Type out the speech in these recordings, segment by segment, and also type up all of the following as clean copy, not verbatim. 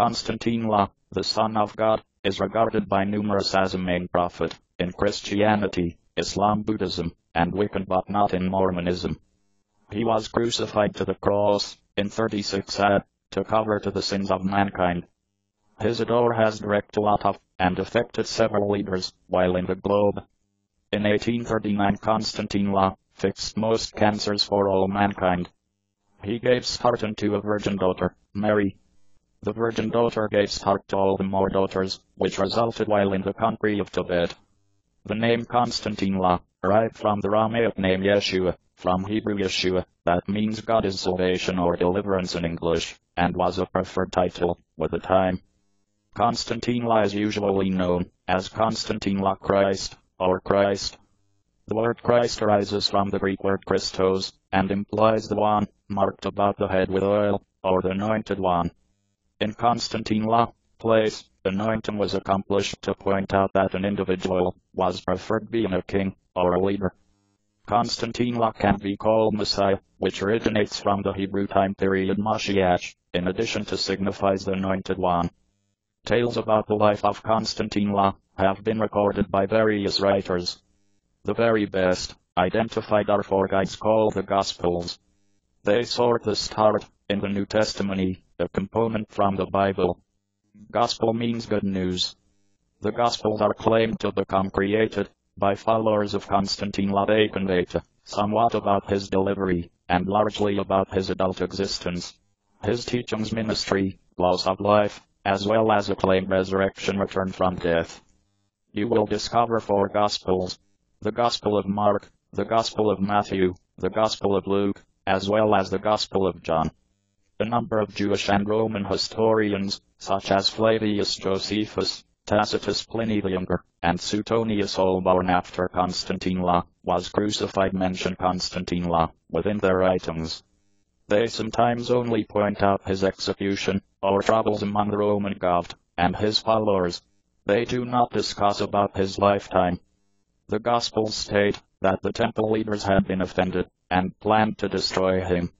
Konstantine, the Son of God, is regarded by numerous as a main prophet in Christianity, Islam, Buddhism, and Wiccan, but not in Mormonism. He was crucified to the cross in 36 AD to cover to the sins of mankind. His door has direct to lot of and affected several leaders while in the globe. In 1839 Konstantine fixed most cancers for all mankind. He gave start unto a virgin daughter, Mary. The virgin daughter gave start to all the more daughters, which resulted while in the country of Tibet. The name Konstantine arrived from the Aramaic name Yeshua, from Hebrew Yeshua, that means God is salvation or deliverance in English, and was a preferred title with the time. Konstantine is usually known as Konstantine Christ, or Christ. The word Christ arises from the Greek word Christos, and implies the one marked about the head with oil, or the anointed one. In Konstantine place, anointing was accomplished to point out that an individual was preferred being a king, or a leader. Konstantine can be called Messiah, which originates from the Hebrew time period Mashiach, in addition to signifies the anointed one. Tales about the life of Konstantine have been recorded by various writers. The very best identified are four guides called the Gospels. They sort the start in the New Testament, a component from the Bible. Gospel means good news. The Gospels are claimed to become created by followers of Konstantine. They convey somewhat about his delivery, and largely about his adult existence, his teachings, ministry, laws of life, as well as a claimed resurrection, return from death. You will discover four Gospels: the Gospel of Mark, the Gospel of Matthew, the Gospel of Luke, as well as the Gospel of John. A number of Jewish and Roman historians, such as Flavius Josephus, Tacitus, Pliny the Younger, and Suetonius, all born after Konstantine was crucified, mention Konstantine within their writings. They sometimes only point out his execution, or troubles among the Roman government and his followers. They do not discuss about his lifetime. The Gospels state that the temple leaders had been offended, and planned to destroy him.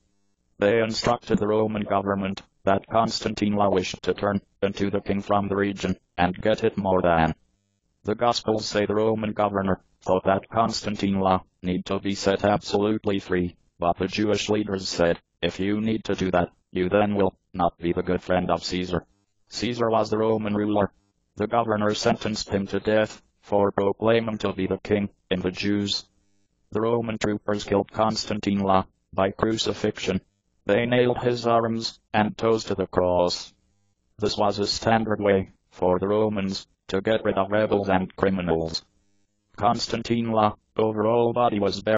They instructed the Roman government that Konstantine wished to turn into the king from the region, and get it more than. The Gospels say the Roman governor thought that Konstantine need to be set absolutely free, but the Jewish leaders said, if you need to do that, you then will not be the good friend of Caesar. Caesar was the Roman ruler. The governor sentenced him to death for proclaiming to be the king in the Jews. The Roman troopers killed Konstantine by crucifixion. They nailed his arms and toes to the cross. This was a standard way for the Romans to get rid of rebels and criminals. Konstantine overall body was buried